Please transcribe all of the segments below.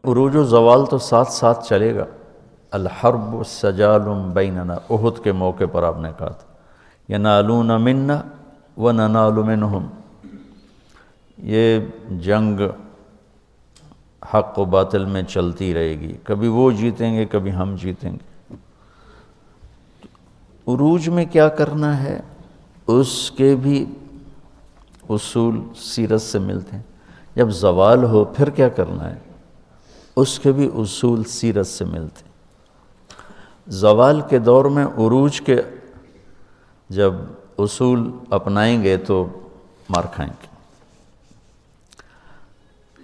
عروج و زوال تو ساتھ ساتھ چلے گا. الحرب سجال بیننا، احد کے موقع پر آپ نے کہا تھا ینالون منا وننال منہم. یہ جنگ حق و باطل میں چلتی رہے گی، کبھی وہ جیتیں گے کبھی ہم جیتیں گے. عروج میں کیا کرنا ہے اس کے بھی اصول سیرت سے ملتے ہیں. جب زوال ہو پھر کیا کرنا ہے اس کے بھی اصول سیرت سے ملتے ہیں. زوال کے دور میں عروج کے جب اصول اپنائیں گے تو مار کھائیں گے،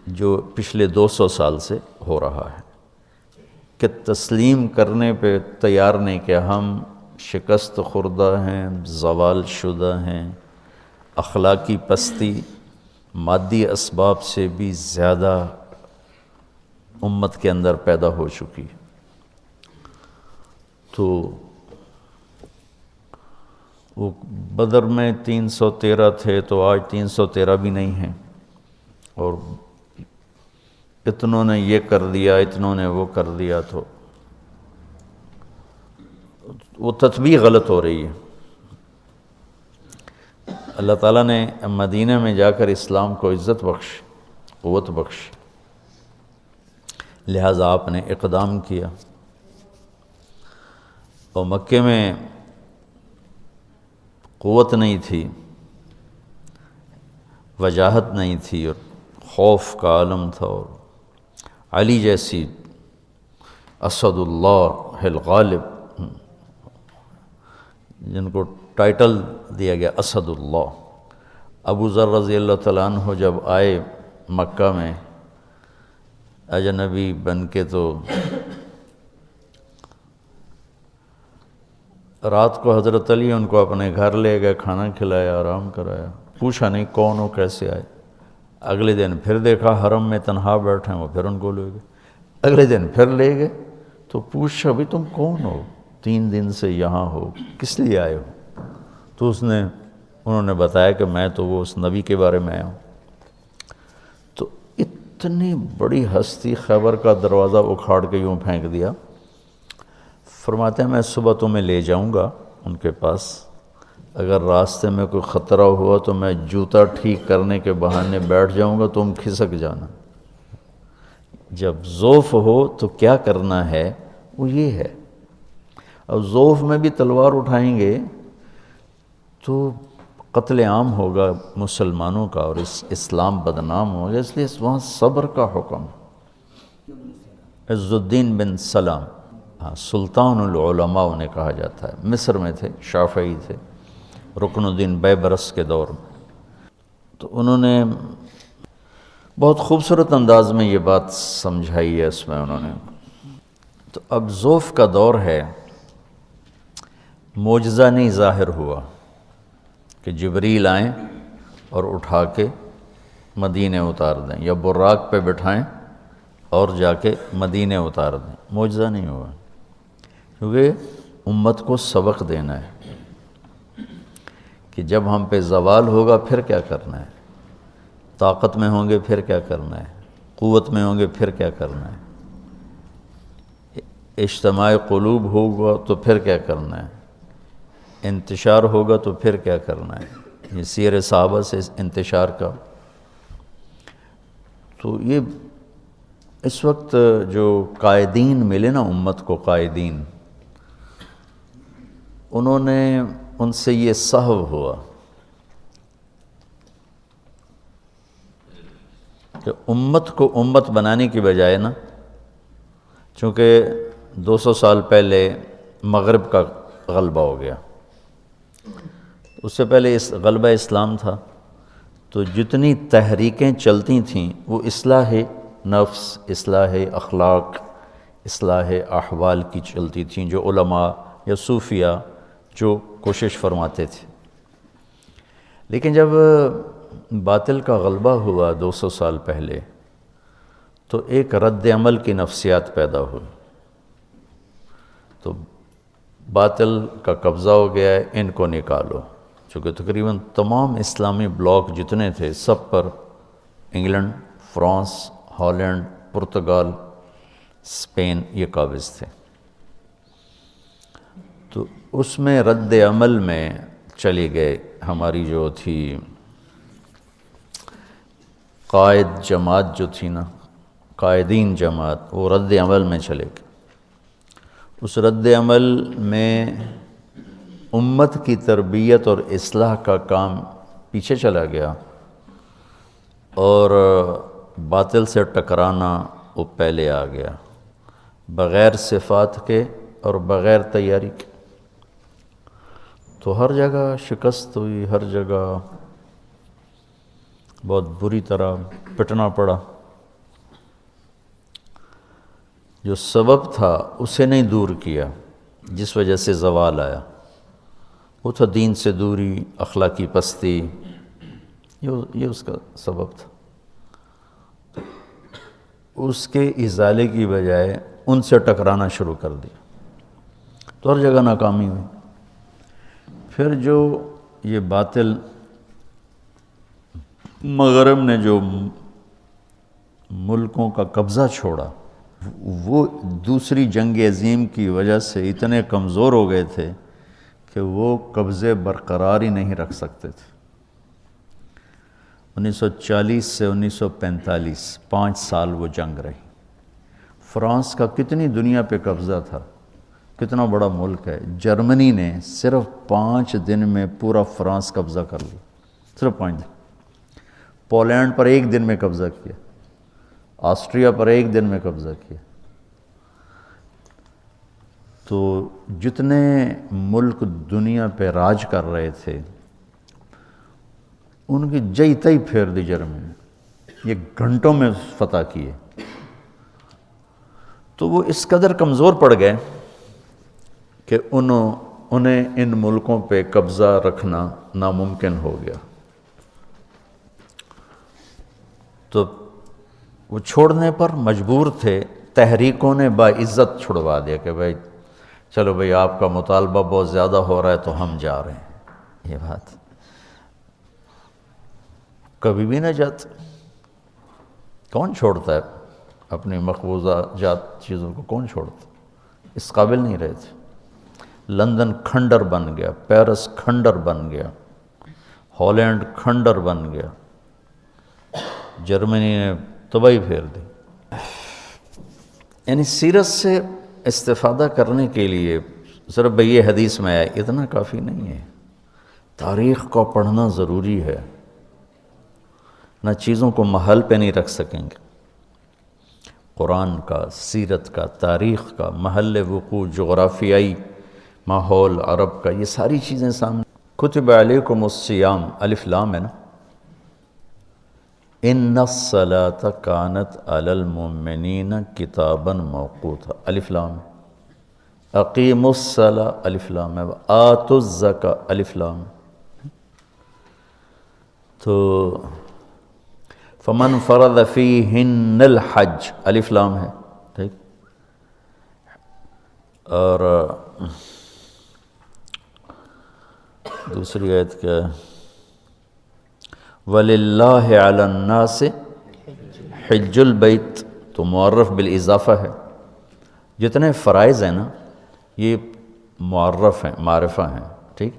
جو پچھلے 200 سال سے ہو رہا ہے کہ تسلیم کرنے پہ تیار نہیں کہ ہم شکست خوردہ ہیں، زوال شدہ ہیں. اخلاقی پستی مادی اسباب سے بھی زیادہ امت کے اندر پیدا ہو چکی ہے. تو وہ بدر میں 313 تھے تو آج 313 بھی نہیں ہیں، اور اتنوں نے یہ کر دیا اتنوں نے وہ کر دیا، تو وہ تطبیق غلط ہو رہی ہے. اللہ تعالیٰ نے مدینہ میں جا کر اسلام کو عزت بخش، قوت بخش، لہٰذا آپ نے اقدام کیا. اور مکے میں قوت نہیں تھی، وجاہت نہیں تھی، اور خوف کا عالم تھا. اور علی جیسی اسد اللہ الغالب جن کو ٹائٹل دیا گیا اسد اللہ، ابو ذر رضی اللہ تعالیٰ عنہ جب آئے مکہ میں اجنبی بن کے، تو رات کو حضرت علی ان کو اپنے گھر لے گئے، کھانا کھلایا، آرام کرایا، پوچھا نہیں کون ہو کیسے آئے. اگلے دن پھر دیکھا حرم میں تنہا بیٹھے ہیں، وہ پھر ان کو لے گئے. اگلے دن پھر لے گئے تو پوچھا بھی تم کون ہو، 3 دن سے یہاں ہو، کس لیے آئے ہو؟ تو انہوں نے بتایا کہ میں تو وہ اس نبی کے بارے میں آیا ہوں. تو اتنی بڑی ہستی خیبر کا دروازہ اکھاڑ کے یوں پھینک دیا. فرماتے ہیں میں صبح تمہیں لے جاؤں گا ان کے پاس، اگر راستے میں کوئی خطرہ ہوا تو میں جوتا ٹھیک کرنے کے بہانے بیٹھ جاؤں گا، تم کھسک جانا. جب ضعف ہو تو کیا کرنا ہے وہ یہ ہے. اب ضعف میں بھی تلوار اٹھائیں گے تو قتل عام ہوگا مسلمانوں کا، اور اسلام بدنام ہوگا. اس لیے وہاں صبر کا حکم. عز الدین بن سلام، سلطان العلماء انہیں کہا جاتا ہے، مصر میں تھے، شافعی تھے، رکن الدین بیبرس کے دور میں. تو انہوں نے بہت خوبصورت انداز میں یہ بات سمجھائی ہے اس میں انہوں نے. تو اب ضعف کا دور ہے، معجزہ نہیں ظاہر ہوا کہ جبریل آئیں اور اٹھا کے مدینے اتار دیں، یا براق پہ بٹھائیں اور جا کے مدینے اتار دیں. معجزہ نہیں ہوا، کیونکہ امت کو سبق دینا ہے کہ جب ہم پہ زوال ہوگا پھر کیا کرنا ہے، طاقت میں ہوں گے پھر کیا کرنا ہے، قوت میں ہوں گے پھر کیا کرنا ہے، اجتماع قلوب ہوگا تو پھر کیا کرنا ہے، انتشار ہوگا تو پھر کیا کرنا ہے. یہ سیر صحابہ سے انتشار کا. تو یہ اس وقت جو قائدین ملے نا امت کو، قائدین، انہوں نے ان سے یہ سہو ہوا کہ امت کو امت بنانے کی بجائے نا، چونکہ 200 سال پہلے مغرب کا غلبہ ہو گیا، اس سے پہلے اس غلبہ اسلام تھا، تو جتنی تحریکیں چلتی تھیں وہ اصلاح نفس، اصلاح اخلاق، اصلاح احوال کی چلتی تھیں، جو علماء یا صوفیہ جو کوشش فرماتے تھے. لیکن جب باطل کا غلبہ ہوا 200 سال پہلے، تو ایک رد عمل کی نفسیات پیدا ہوئی. تو باطل کا قبضہ ہو گیا ہے، ان کو نکالو. چونکہ تقریباً تمام اسلامی بلاک جتنے تھے سب پر England, France, Holland, Portugal Spain یہ قابض تھے۔ تو اس میں رد عمل میں چلے گئے، ہماری جو تھی قائد جماعت جو تھی نا، قائدین جماعت، وہ رد عمل میں چلے گئے۔ اس رد عمل میں امت کی تربیت اور اصلاح کا کام پیچھے چلا گیا، اور باطل سے ٹکرانا وہ پہلے آ گیا، بغیر صفات کے اور بغیر تیاری کے۔ تو ہر جگہ شکست ہوئی، ہر جگہ بہت بری طرح پٹنا پڑا۔ جو سبب تھا اسے نہیں دور کیا، جس وجہ سے زوال آیا، وہ تھا دین سے دوری، اخلاقی پستی، یہ اس کا سبب تھا۔ اس کے ازالے کی بجائے ان سے ٹکرانا شروع کر دیا، تو ہر جگہ ناکامی ہوئی۔ پھر جو یہ باطل مغرب نے جو ملکوں کا قبضہ چھوڑا، وہ دوسری جنگ عظیم کی وجہ سے اتنے کمزور ہو گئے تھے کہ وہ قبضے برقرار ہی نہیں رکھ سکتے تھے۔ 1940 سے 1945 5 سال وہ جنگ رہی۔ فرانس کا کتنی دنیا پہ قبضہ تھا، کتنا بڑا ملک ہے۔ جرمنی نے صرف 5 دن میں پورا فرانس قبضہ کر لیا، صرف 5 دن۔ پولینڈ پر 1 دن میں قبضہ کیا، آسٹریا پر 1 دن میں قبضہ کیا۔ تو جتنے ملک دنیا پہ راج کر رہے تھے، ان کی جئی تئی پھیر دی جرمنی نے، یہ گھنٹوں میں فتح کیے۔ تو وہ اس قدر کمزور پڑ گئے کہ انہیں ان ملکوں پہ قبضہ رکھنا ناممکن ہو گیا۔ تو وہ چھوڑنے پر مجبور تھے، تحریکوں نے باعزت چھڑوا دیا کہ بھائی چلو بھائی آپ کا مطالبہ بہت زیادہ ہو رہا ہے تو ہم جا رہے ہیں۔ یہ بات کبھی بھی نہ جاتے، کون چھوڑتا ہے اپنی مقبوضہ جات چیزوں کو، کون چھوڑتا؟ اس قابل نہیں رہے تھے۔ لندن کھنڈر بن گیا، پیرس کھنڈر بن گیا، ہالینڈ کھنڈر بن گیا، جرمنی نے تباہی پھیر دی۔ یعنی سیرت سے استفادہ کرنے کے لیے صرف بھئی یہ حدیث میں آئے اتنا کافی نہیں ہے، تاریخ کو پڑھنا ضروری ہے، نہ چیزوں کو محل پہ نہیں رکھ سکیں گے۔ قرآن کا، سیرت کا، تاریخ کا، محل وقوع، جغرافیائی ماحول عرب کا، یہ ساری چیزیں سامنے۔ کتب علیکم الصیام، الف لام ہے نا، ان الصلاۃ کانت علی المؤمنین کتابا موقوتا، الف لام۔ اقیموا الصلاۃ، الف لام ہے۔ آتوا الزکاۃ، الف لام۔ تو فمن فرض فیہن الحج، الف لام ہے، ٹھیک۔ اور دوسری آیت کیا ہے؟ وَلِلَّهِ عَلَى النَّاسِ حِجُّ الْبَيْتِ، تو معرف بالاضافہ ہے۔ جتنے فرائض ہیں نا یہ معرف ہیں، معرفہ ہیں، ٹھیک۔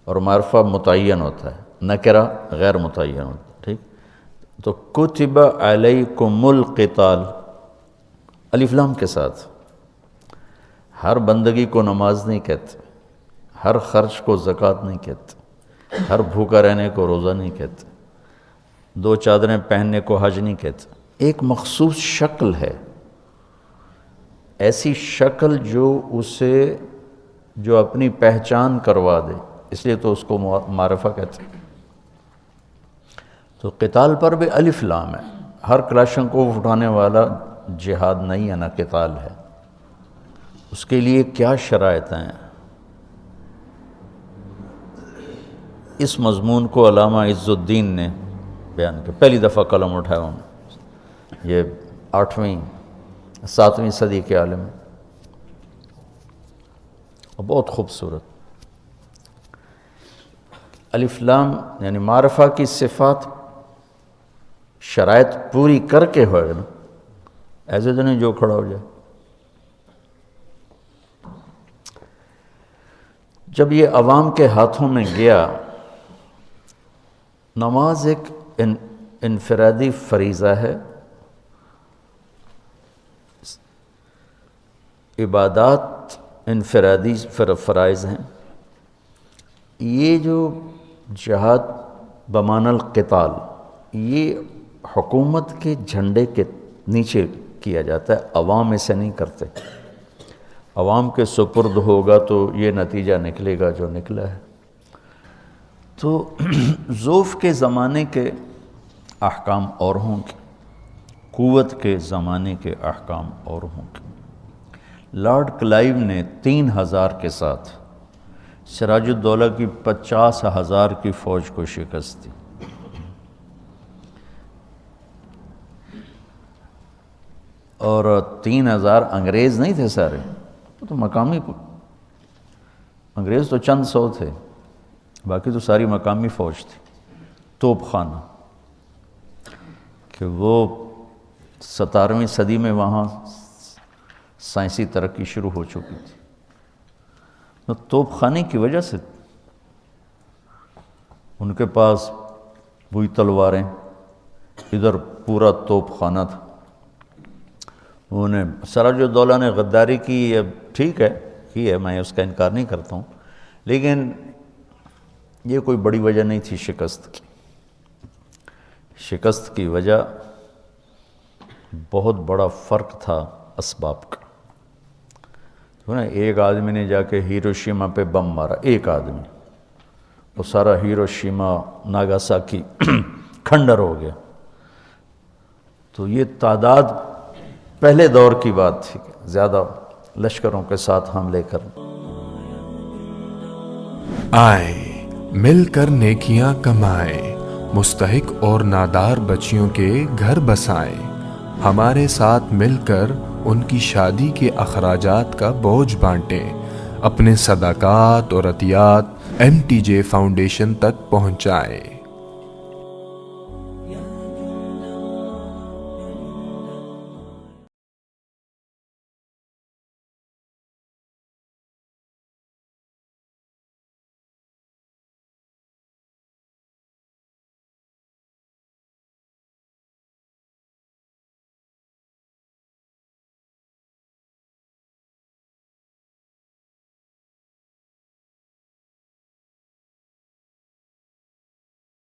اور معرفہ متعین ہوتا ہے، نکرہ غیر متعین ہوتا ہے، ٹھیک۔ تو کتب علیکم القتال، الف لام کے ساتھ۔ ہر بندگی کو نماز نہیں کہتے، ہر خرچ کو زکوٰۃ نہیں کہتے، ہر بھوکا رہنے کو روزہ نہیں کہتے، 2 چادریں پہننے کو حج نہیں کہتے۔ ایک مخصوص شکل ہے، ایسی شکل جو اپنی پہچان کروا دے، اس لیے تو اس کو معرفہ کہتے ہیں۔ تو قتال پر بھی الف لام ہے، ہر کلاشنکوف اٹھانے والا جہاد نہیں ہے، نہ قتال ہے۔ اس کے لیے کیا شرائط ہیں؟ اس مضمون کو علامہ عز الدین نے بیان کیا، پہلی دفعہ قلم اٹھایا انہوں نے، یہ 7ویں صدی کے عالم ہیں، اور بہت خوبصورت۔ الف لام یعنی معرفہ کی صفات شرائط پوری کر کے ہوئے نا، ایسے تو نہیں جو کھڑا ہو جائے۔ جب یہ عوام کے ہاتھوں میں گیا، نماز ایک انفرادی فریضہ ہے، عبادات انفرادی فرائض ہیں، یہ جو جہاد بمعنی القتال یہ حکومت کے جھنڈے کے نیچے کیا جاتا ہے، عوام اسے نہیں کرتے، عوام کے سپرد ہوگا تو یہ نتیجہ نکلے گا جو نکلا ہے۔ تو ضعف کے زمانے کے احکام اور ہوں گے، قوت کے زمانے کے احکام اور ہوں گے۔ لارڈ کلائیو نے 3000 کے ساتھ سراج الدولہ کی 50,000 کی فوج کو شکست دی۔ اور 3000 انگریز نہیں تھے سارے، وہ تو مقامی، انگریز تو چند سو تھے، باقی تو ساری مقامی فوج تھی، توپ خانہ، کہ وہ 17ویں صدی میں وہاں سائنسی ترقی شروع ہو چکی تھی، تو توپ خانے کی وجہ سے ان کے پاس وہی تلواریں، ادھر پورا توپ خانہ تھا۔ انہیں سراج الدولہ نے غداری کی، اب ٹھیک ہے میں اس کا انکار نہیں کرتا ہوں، لیکن یہ کوئی بڑی وجہ نہیں تھی شکست کی۔ شکست کی وجہ بہت بڑا فرق تھا اسباب کا۔ ایک آدمی نے جا کے ہیروشیما پہ بم مارا، ایک آدمی، وہ سارا ہیروشیما ناگاساکی کھنڈر ہو گیا۔ تو یہ تعداد پہلے دور کی بات تھی، زیادہ لشکروں کے ساتھ حملے کرنا۔ آئے مل کر نیکیاں کمائیں، مستحق اور نادار بچیوں کے گھر بسائیں، ہمارے ساتھ مل کر ان کی شادی کے اخراجات کا بوجھ بانٹیں، اپنے صدقات اور عطیات MTJ فاؤنڈیشن تک پہنچائیں۔